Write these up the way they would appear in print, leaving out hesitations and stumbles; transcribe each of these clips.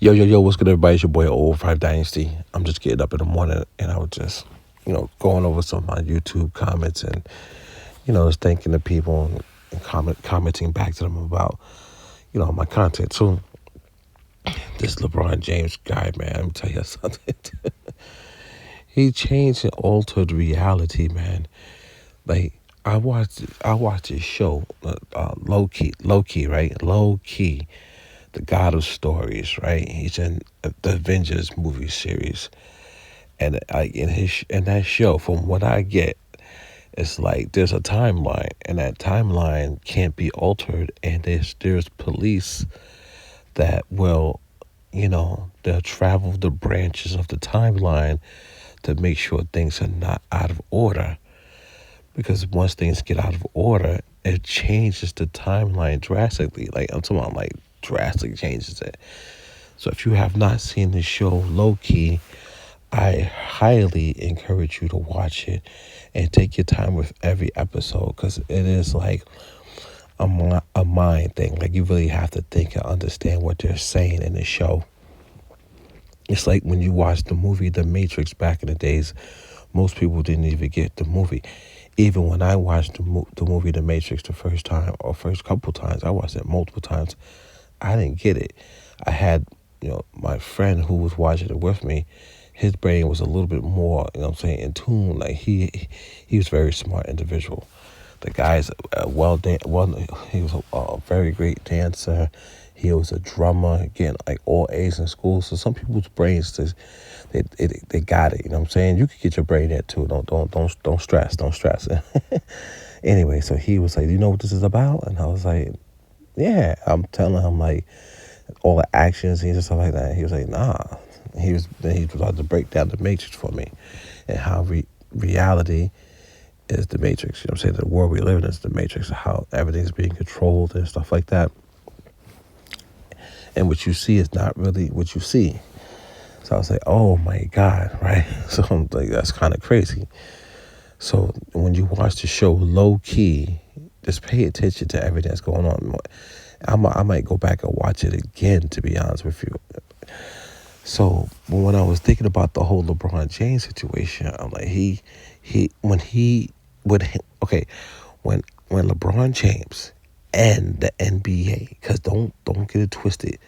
Yo, what's good, everybody? It's your boy, Old Five Dynasty. I'm just getting up in the morning and I was just, going over some of my YouTube comments and, just thanking the people and commenting back to them about, my content. So, this LeBron James guy, man, let me tell you something. He changed and altered reality, man. Like, I watched his show, Loki, right? Loki, the God of Stories, right? He's in the Avengers movie series. And in that show, from what I get, it's like there's a timeline, and that timeline can't be altered. And there's police that will, they'll travel the branches of the timeline to make sure things are not out of order. Because once things get out of order, it changes the timeline drastically. Like I'm talking about, like drastically changes it. So if you have not seen the show Low Key, I highly encourage you to watch it and take your time with every episode because it is like a mind thing. Like you really have to think and understand what they're saying in the show. It's like when you watch the movie The Matrix back in the days, most people didn't even get the movie. Even when I watched the movie The Matrix the first time or first couple times, I watched it multiple times, I didn't get it. I had, my friend who was watching it with me, his brain was a little bit more, in tune. Like he was a very smart individual. The guy's he was a very great dancer. He was a drummer, getting like all A's in school. So some people's brains just they got it. You know what I'm saying? You could get your brain there too. Don't stress. Anyway, so he was like, "Do you know what this is about?" And I was like, "Yeah." I'm telling him like all the actions and stuff like that. He was like, "Nah." Then he was about to break down the matrix for me and how reality is the matrix. You know what I'm saying? The world we live in is the matrix, how everything's being controlled and stuff like that. And what you see is not really what you see. So I was like, oh my God, right? So I'm like, that's kind of crazy. So when you watch the show Low Key, just pay attention to everything that's going on. I might go back and watch it again, to be honest with you. So when I was thinking about the whole LeBron James situation, I'm like, when LeBron James and the NBA, because don't get it twisted.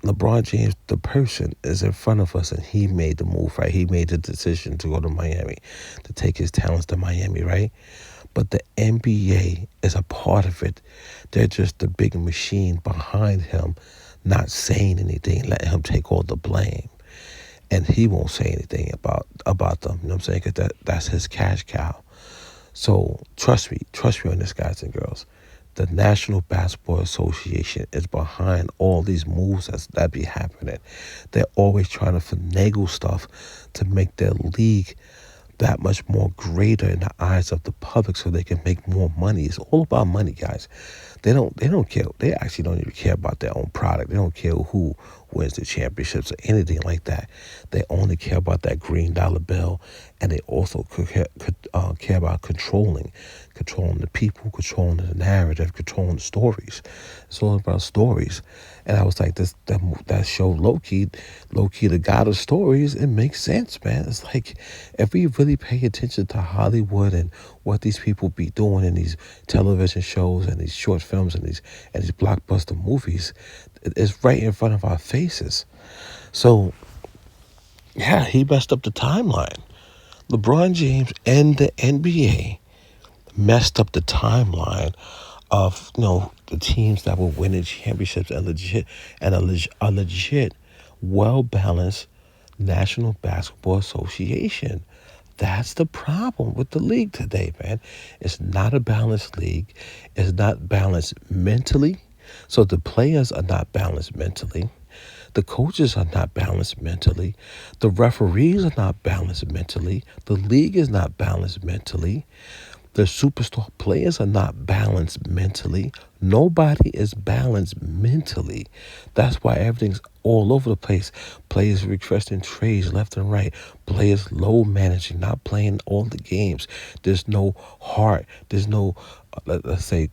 LeBron James, the person, is in front of us, and he made the move, right? He made the decision to go to Miami, to take his talents to Miami, right? But the NBA is a part of it. They're just the big machine behind him, not saying anything, letting him take all the blame. And he won't say anything about them, you know what I'm saying? Because that's his cash cow. So trust me on this, guys and girls. The National Basketball Association is behind all these moves that be happening. They're always trying to finagle stuff to make their league that much more greater in the eyes of the public so they can make more money. It's all about money, guys. They don't care. They actually don't even care about their own product. They don't care who wins the championships or anything like that. They only care about that green dollar bill, and they also care about controlling the people, controlling the narrative, controlling the stories. It's all about stories. And I was like, that show Loki, the God of Stories, it makes sense, man. It's like if we really pay attention to Hollywood and what these people be doing in these television shows and these short films and these blockbuster movies, it's right in front of our faces. So yeah, he messed up the timeline. LeBron James and the NBA messed up the timeline of the teams that were winning championships and a legit, well balanced National Basketball Association. That's the problem with the league today, man. It's not a balanced league. It's not balanced mentally. So the players are not balanced mentally. The coaches are not balanced mentally. The referees are not balanced mentally. The league is not balanced mentally. The superstar players are not balanced mentally. Nobody is balanced mentally. That's why everything's all over the place. Players requesting trades left and right. Players low managing, not playing all the games. There's no heart. There's no, let's say,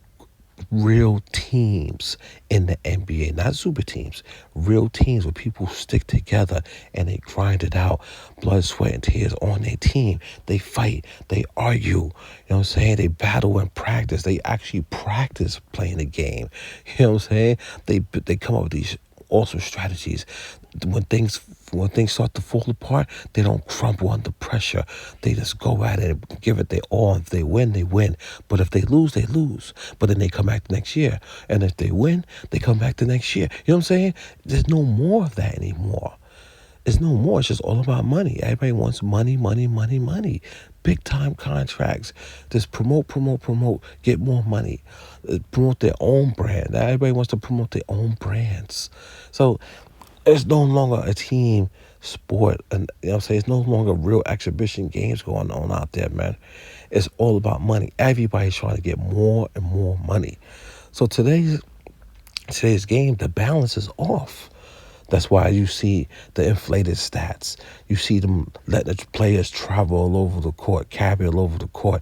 real teams in the NBA, not super teams, real teams where people stick together and they grind it out, blood, sweat, and tears on their team. They fight, they argue, you know what I'm saying? They battle and practice. They actually practice playing the game. You know what I'm saying? They come up with these awesome strategies. When things start to fall apart, they don't crumble under pressure. They just go at it and give it their all. If they win, they win. But if they lose, they lose. But then they come back the next year. And if they win, they come back the next year. You know what I'm saying? There's no more of that anymore. It's no more. It's just all about money. Everybody wants money, money, money, money. Big time contracts. Just promote, promote, promote. Get more money. Promote their own brand. Everybody wants to promote their own brands. So it's no longer a team sport. And you know what I'm saying? It's no longer real exhibition games going on out there, man. It's all about money. Everybody's trying to get more and more money. So today's game, the balance is off. That's why you see the inflated stats. You see them letting the players travel all over the court, carry all over the court.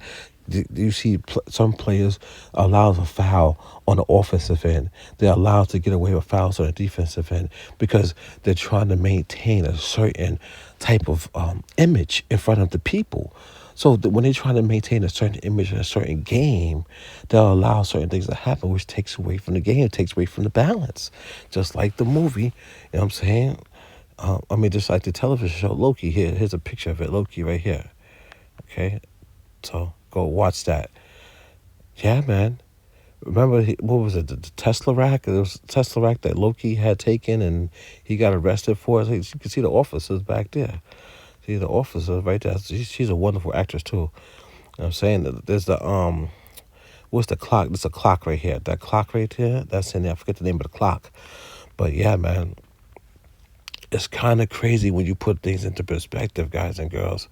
You see some players allow a foul on the offensive end. They're allowed to get away with fouls on the defensive end because they're trying to maintain a certain type of image in front of the people. So when they're trying to maintain a certain image in a certain game, they'll allow certain things to happen, which takes away from the game, takes away from the balance. Just like the movie, you know what I'm saying? Just like the television show Loki. Here's a picture of it, Loki right here. Okay, so go watch that. Yeah, man. Remember, what was it, the Tesla rack? It was a Tesla rack that Loki had taken and he got arrested for. So you can see the officers back there. See the officer right there. She's a wonderful actress too. You know what I'm saying? There's the what's the clock? There's a clock right here. That clock right here, that's in there. I forget the name of the clock. But yeah, man, it's kind of crazy when you put things into perspective, guys and girls.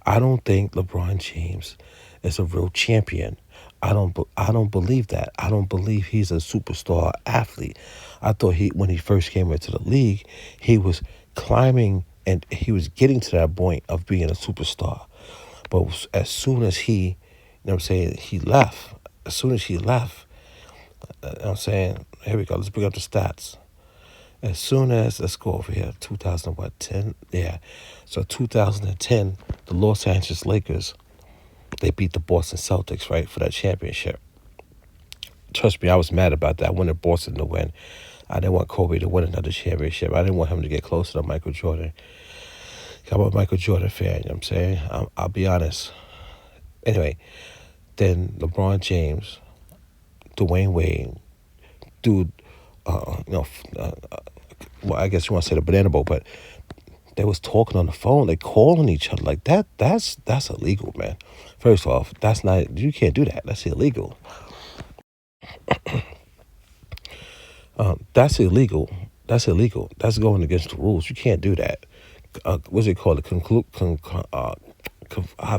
I don't think LeBron James is a real champion. I don't believe that. I don't believe he's a superstar athlete. I thought when he first came into the league, he was climbing and he was getting to that point of being a superstar. But as soon as he, you know what I'm saying, he left. As soon as he left, you know what I'm saying, here we go. Let's bring up the stats. As soon as, let's go over here, 2010? Yeah. So 2010, the Los Angeles Lakers, they beat the Boston Celtics, right, for that championship. Trust me, I was mad about that. I wanted Boston to win. I didn't want Kobe to win another championship. I didn't want him to get closer to Michael Jordan. I'm a Michael Jordan fan, you know what I'm saying? I'll be honest. Anyway, then LeBron James, Dwayne Wade, dude, well, I guess you want to say the banana boat, but they was talking on the phone. They calling each other like that. That's illegal, man. First off, that's not. You can't do that. That's illegal. That's illegal. That's illegal. That's going against the rules. You can't do that. What's it called? I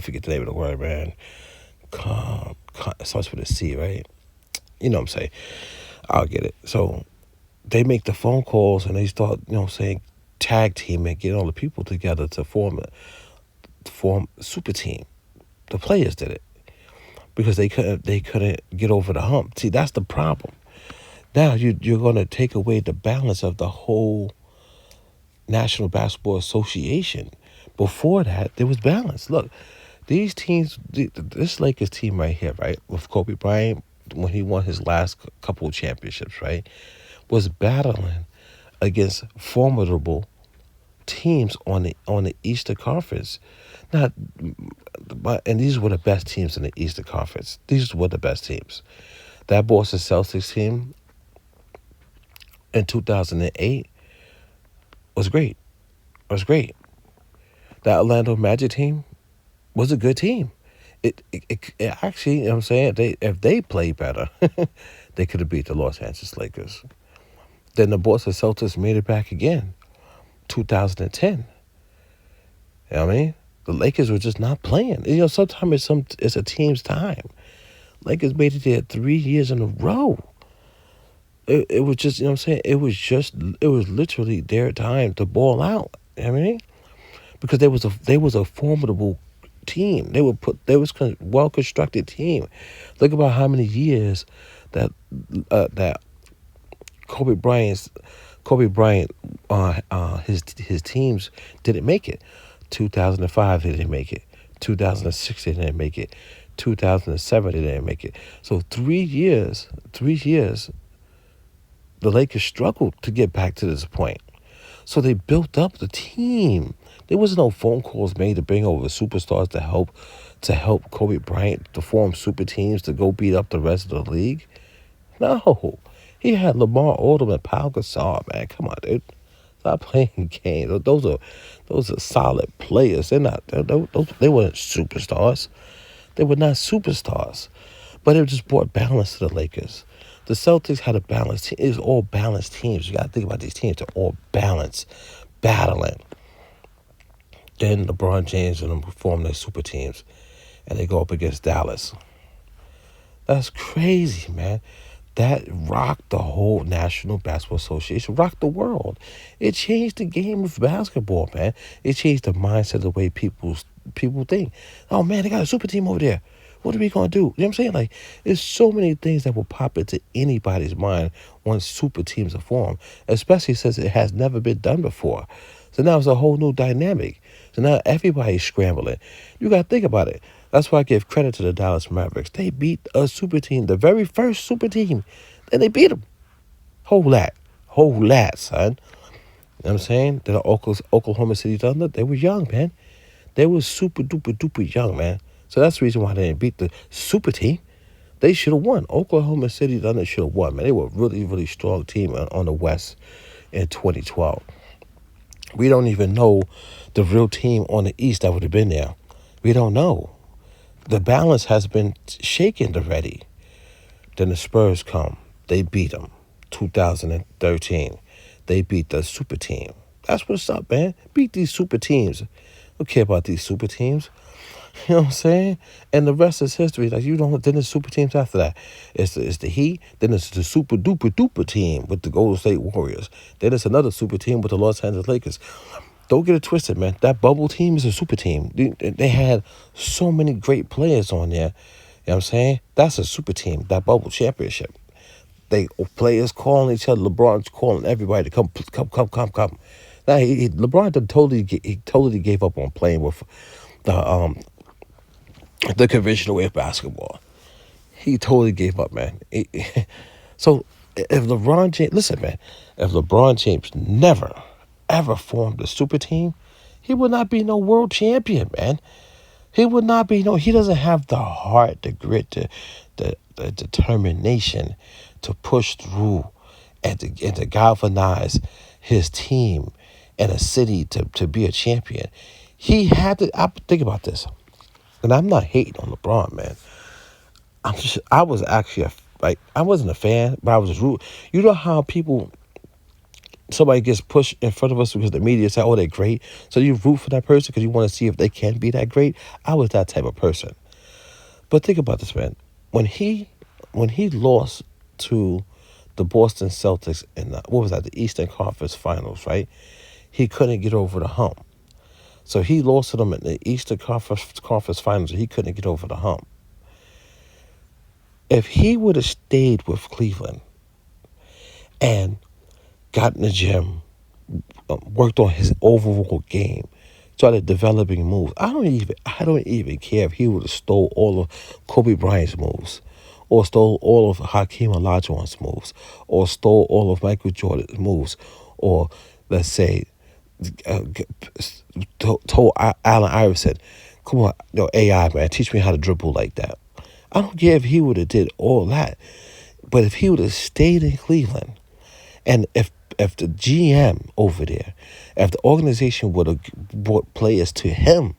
forget the name of the word, man. It starts with a C, right? You know what I'm saying? I'll get it. So they make the phone calls and they start, you know what I'm saying, tag team and get all the people together to form a super team. The players did it because they couldn't get over the hump. See, that's the problem. Now you're going to take away the balance of the whole National Basketball Association. Before that, there was balance. Look, these teams, this Lakers team right here, right, with Kobe Bryant, when he won his last couple of championships, right, was battling against formidable teams on the Eastern Conference. And these were the best teams in the Eastern Conference. These were the best teams. That Boston Celtics team in 2008 was great. It was great. That Orlando Magic team was a good team. It actually, you know what I'm saying, if they played better, they could have beat the Los Angeles Lakers. Then the Boston Celtics made it back again, 2010. You know what I mean? The Lakers were just not playing. You know, sometimes it's a team's time. Lakers made it there 3 years in a row. It was just, you know what I'm saying? It was literally their time to ball out. You know what I mean? Because they was a formidable team. They was well constructed team. Think about how many years that that Kobe Bryant's Kobe Bryant his teams didn't make it. 2005 they didn't make it. 2006 they didn't make it. 2007 they didn't make it. So 3 years, the Lakers struggled to get back to this point. So they built up the team. There was no phone calls made to bring over superstars to help Kobe Bryant to form super teams to go beat up the rest of the league. No. He had Lamar Odom and Pau Gasol, man. Come on, dude. Stop playing games. Those are solid players. They're not. They weren't superstars. They were not superstars. But it just brought balance to the Lakers. The Celtics had a balanced team. It's all balanced teams. You got to think about these teams. They're all balanced, battling. Then LeBron James and them form their super teams, and they go up against Dallas. That's crazy, man. That rocked the whole National Basketball Association, rocked the world. It changed the game of basketball, man. It changed the mindset of the way people think. Oh, man, they got a super team over there. What are we going to do? You know what I'm saying? Like, there's so many things that will pop into anybody's mind once super teams are formed, especially since it has never been done before. So now it's a whole new dynamic. So now everybody's scrambling. You got to think about it. That's why I give credit to the Dallas Mavericks. They beat a super team, the very first super team. Then they beat them. Whole lot, son. You know what I'm saying? The Oklahoma City Thunder, they were young, man. They were super duper duper young, man. So that's the reason why they didn't beat the super team. They should have won. Oklahoma City Thunder should have won, man. They were a really, really strong team on the West in 2012. We don't even know the real team on the East that would have been there. We don't know. The balance has been shaken already. Then the Spurs come. They beat them. 2013. They beat the super team. That's what's up, man. Beat these super teams. Don't care about these super teams. You know what I'm saying? And the rest is history. Like, you don't. Then there's super teams after that. It's the Heat. Then it's the super duper duper team with the Golden State Warriors. Then it's another super team with the Los Angeles Lakers. Don't get it twisted, man. That bubble team is a super team. They had so many great players on there. You know what I'm saying? That's a super team. That bubble championship. They players calling each other. LeBron's calling everybody to come. Now LeBron totally gave up on playing with the conventional way of basketball. He totally gave up, man. So if LeBron James, listen, man, if LeBron James never, ever formed a super team, he would not be no world champion, man. He would not be he doesn't have the heart, the grit, the determination to push through and to galvanize his team and a city to be a champion. He had to, think about this. And I'm not hating on LeBron, man. I was actually, I wasn't a fan, but I was rude. You know how somebody gets pushed in front of us because the media say, oh, they're great. So you root for that person because you want to see if they can be that great. I was that type of person. But think about this, man. When he lost to the Boston Celtics in the Eastern Conference Finals, right? He couldn't get over the hump. So he lost to them in the Eastern Conference Finals. He couldn't get over the hump. If he would have stayed with Cleveland and got in the gym, worked on his overall game, started developing moves, I don't even care if he would have stole all of Kobe Bryant's moves, or stole all of Hakeem Olajuwon's moves, or stole all of Michael Jordan's moves, or let's say told Allen Iverson, come on, AI, man, teach me how to dribble like that. I don't care if he would have did all that. But if he would have stayed in Cleveland, and if the GM over there, if the organization would have brought players to him,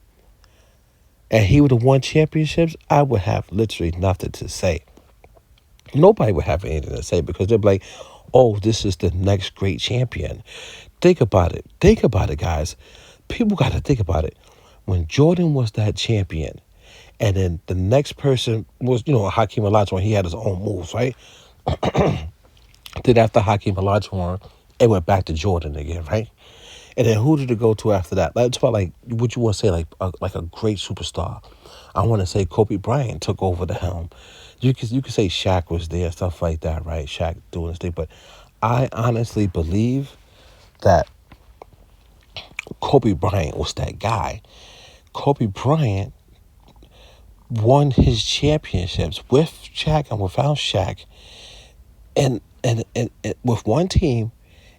and he would have won championships, I would have literally nothing to say. Nobody would have anything to say because they'd be like, oh, this is the next great champion. Think about it. Think about it, guys. People got to think about it. When Jordan was that champion, and then the next person was, Hakeem Olajuwon, he had his own moves, right? Then after Hakeem Olajuwon, it went back to Jordan again, right? And then who did it go to after that? That's about like what you want to say, like a great superstar. I want to say Kobe Bryant took over the helm. You could say Shaq was there, stuff like that, right? Shaq doing his thing, but I honestly believe that Kobe Bryant was that guy. Kobe Bryant won his championships with Shaq and without Shaq, and with one team,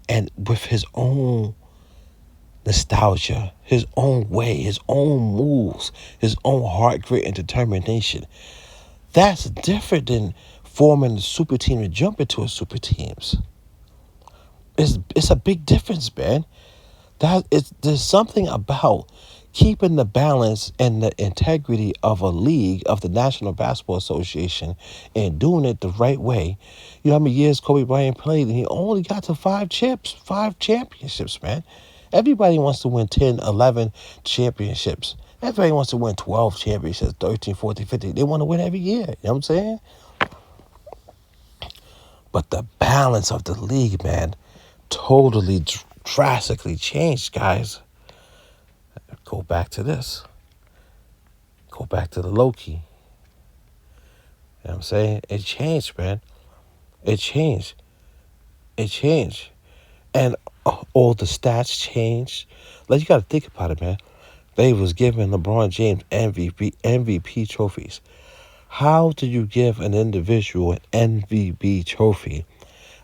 and with his own nostalgia, his own way, his own moves, his own heart, grit, and determination. That's different than forming a super team and jumping to a super teams. It's a big difference, man. There's something about keeping the balance and the integrity of a league, of the National Basketball Association, and doing it the right way. You know how many years Kobe Bryant played, and he only got to 5 championships, man. Everybody wants to win 10, 11 championships. Everybody wants to win 12 championships, 13, 14, 15. They want to win every year. You know what I'm saying? But the balance of the league, man, totally drastically changed, guys. Go back to this. Go back to the Loki. You know what I'm saying? It changed, man. It changed. It changed. And all the stats changed. Like, you got to think about it, man. They was giving LeBron James MVP trophies. How do you give an individual an MVP trophy,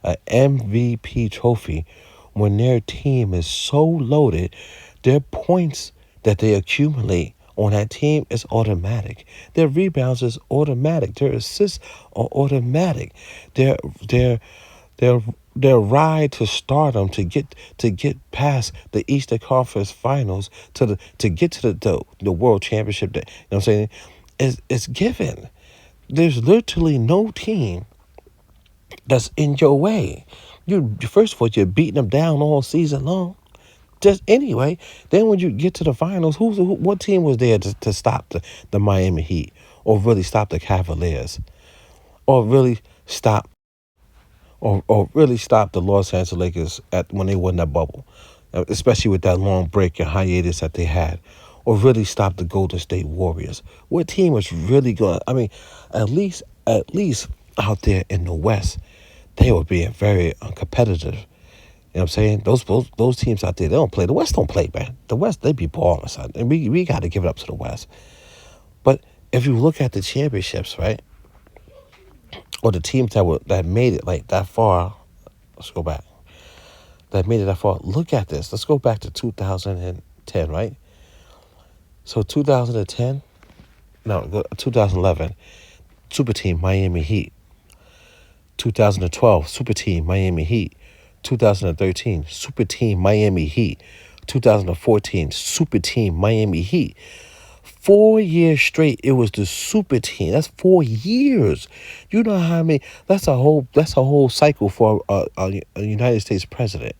an MVP trophy, when their team is so loaded, their points that they accumulate on that team is automatic. Their rebounds is automatic. Their assists are automatic. Their their their ride to stardom to get past the Eastern Conference Finals to get to the World Championship. You know what I'm saying? It's given. There's literally no team that's in your way. You first of all, you're beating them down all season long. Just anyway, then when you get to the finals, what team was there to stop the Miami Heat, or really stop the Cavaliers, or really stop or really stop the Los Angeles Lakers when they won that bubble, especially with that long break and hiatus that they had, or really stop the Golden State Warriors? What team was really going? I mean, at least out there in the West, they were being very competitive. You know what I'm saying? Those teams out there, they don't play. The West don't play, man. The West, they be balling, son. And we got to give it up to the West. But if you look at the championships, right, or the teams that made it like that far, let's go back. That made it that far. Look at this. Let's go back to 2010, right? So 2010, no, 2011, Super Team Miami Heat. 2012, Super Team Miami Heat. 2013, Super Team Miami Heat. 2014, Super Team Miami Heat. 4 years straight, it was the Super Team. That's 4 years. You know how many? That's a whole cycle for a United States president.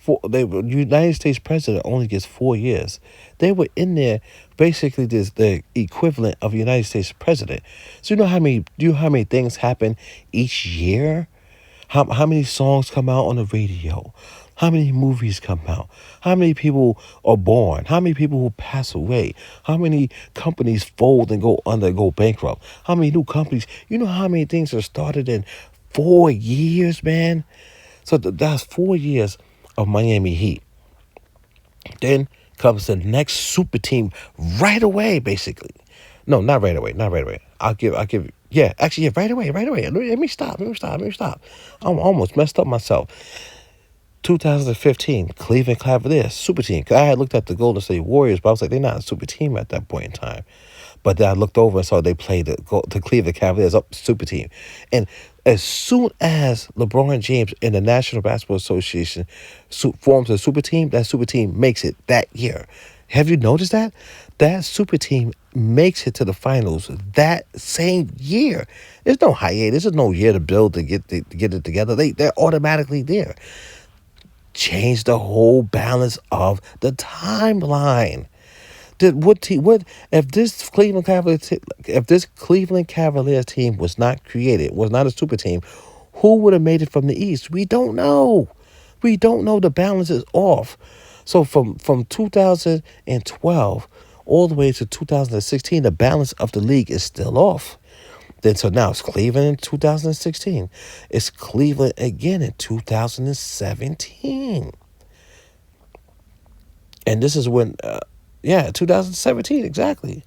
United States president only gets 4 years. They were in there basically the equivalent of a United States president. So you know how many things happen each year? How many songs come out on the radio? How many movies come out? How many people are born? How many people who pass away? How many companies fold and go bankrupt? How many new companies? You know how many things are started in 4 years, man? So that's 4 years of Miami Heat. Then comes the next super team right away, basically. No, not right away. Yeah, actually, yeah, right away. Let me stop. I almost messed up myself. 2015, Cleveland Cavaliers, super team. 'Cause I had looked at the Golden State Warriors, but I was like, they're not a super team at that point in time. But then I looked over and saw they played the Cleveland Cavaliers up super team. And as soon as LeBron James and the National Basketball Association forms a super team, that super team makes it that year. Have you noticed that? That super team makes it to the finals that same year. There's no hiatus. There's no year to build to get it together. They're automatically there. Change the whole balance of the timeline. If this Cleveland Cavaliers team was not created, was not a super team, who would have made it from the East? We don't know. The balance is off. So from 2012 all the way to 2016, the balance of the league is still off. Then so now it's Cleveland in 2016. It's Cleveland again in 2017. And this is when, yeah, 2017, exactly.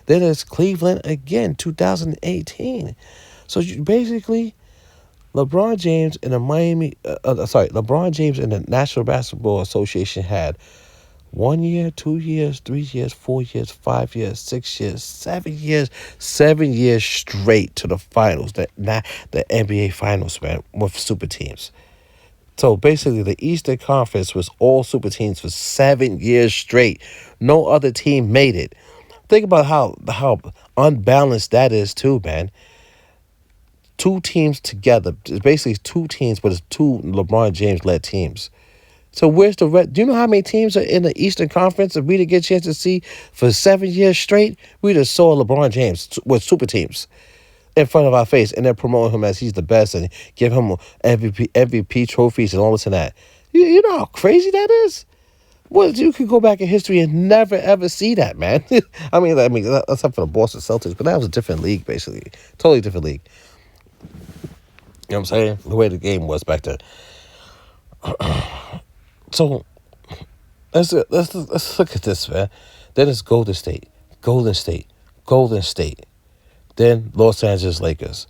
Then it's Cleveland again, 2018. So you basically, LeBron James and the National Basketball Association had 1 year, 2 years, 3 years, 4 years, 5 years, 6 years, 7 years, 7 years straight to the finals, the NBA finals, man, with super teams. So basically, the Eastern Conference was all super teams for 7 years straight. No other team made it. Think about how unbalanced that is too, man. Two teams together. It's basically two teams, but it's two LeBron James led teams. So where's the red? Do you know how many teams are in the Eastern Conference? If we didn't get a chance to see for 7 years straight, we just saw LeBron James with super teams in front of our face, and they're promoting him as he's the best and give him MVP trophies and all this and that. You know how crazy that is? Well, you could go back in history and never ever see that, man. I mean, except for the Boston Celtics, but that was a different league, basically, totally different league. You know what I'm saying? The way the game was back then. So let's look at this, man. Then it's Golden State, Golden State, Golden State. Then Los Angeles Lakers.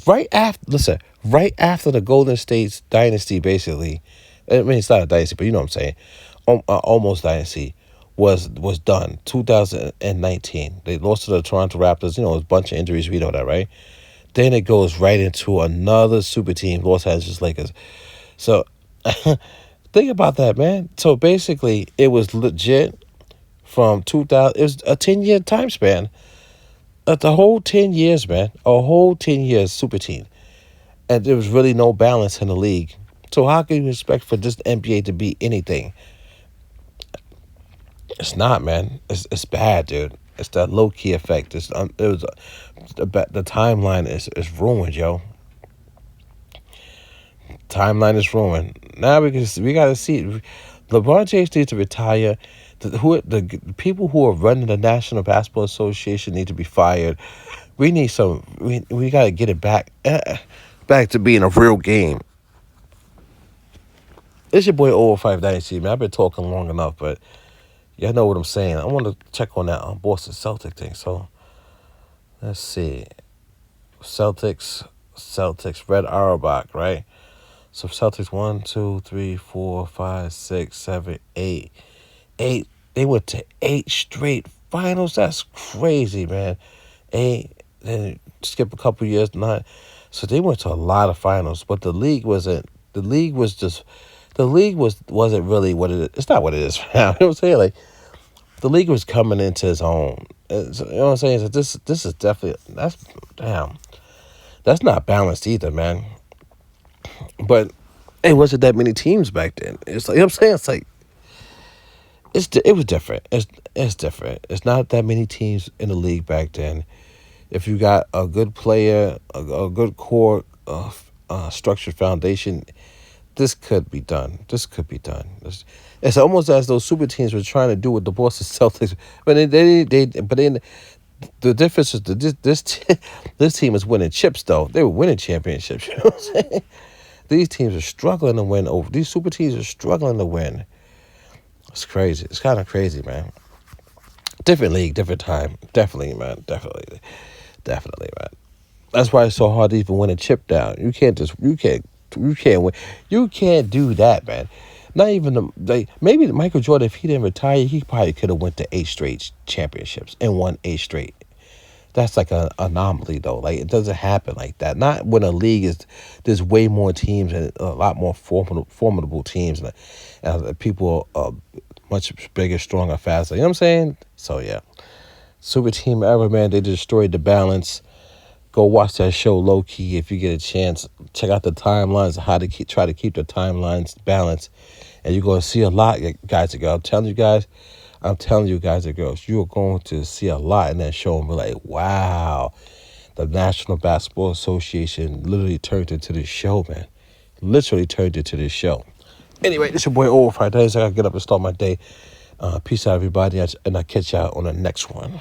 Right after the Golden State's dynasty, basically. I mean, it's not a dynasty, but you know what I'm saying. Almost dynasty was done. 2019, they lost to the Toronto Raptors. You know, a bunch of injuries. We know that, right? Then it goes right into another super team, Los Angeles Lakers. So think about that, man. So basically, it was legit from 2000. It was a 10-year time span. The whole 10 years, man. A whole 10 years super team. And there was really no balance in the league. So how can you expect for this NBA to be anything? It's not, man. It's bad, dude. It's that low key effect. The timeline is ruined, yo. Timeline is ruined. Now we got to see. LeBron James needs to retire. The people who are running the National Basketball Association need to be fired. We need some. We got to get it back to being a real game. It's your boy 00590, man. I've been talking long enough, but y'all know what I'm saying. I want to check on that Boston Celtic thing. So let's see. Celtics, Red Auerbach, right? So Celtics 1, 2, 3, 4, 5, 6, 7, 8. They went to 8 straight finals. That's crazy, man. 8, then skip a couple years, 9. So they went to a lot of finals, but the league wasn't. The league wasn't really what it is. It's not what it is now. You know what I'm saying? Like, the league was coming into its own. You know what I'm saying? So this is definitely that's not balanced either, man. But it wasn't that many teams back then. It's like, you know what I'm saying? It's like it was different. It's different. It's not that many teams in the league back then. If you got a good player, a good core, structured foundation, this could be done. It's almost as though super teams were trying to do what the Boston Celtics, but the difference is that this team is winning chips though. They were winning championships. You know what I'm saying? These teams are struggling to win over. These super teams are struggling to win. It's crazy. It's kind of crazy, man. Different league, different time. Definitely, man. Definitely, man. That's why it's so hard to even win a chip down. You can't win. You can't do that, man. Not even maybe Michael Jordan, if he didn't retire, he probably could have went to 8 straight championships and won 8 straight. That's like an anomaly, though. Like, it doesn't happen like that. Not when a league there's way more teams and a lot more formidable teams, and people are much bigger, stronger, faster. You know what I'm saying? So yeah, super team ever, man. They destroyed the balance. Go watch that show Loki if you get a chance. Check out the timelines, how to try to keep the timelines balanced, and you're gonna see a lot, guys and girls. I'm telling you guys and girls, you are going to see a lot in that show and be like, wow, the National Basketball Association literally turned into this show, man. Literally turned into this show. Anyway, this your boy Over 5 Days. I gotta get up and start my day. Peace out, everybody, and I'll catch y'all on the next one.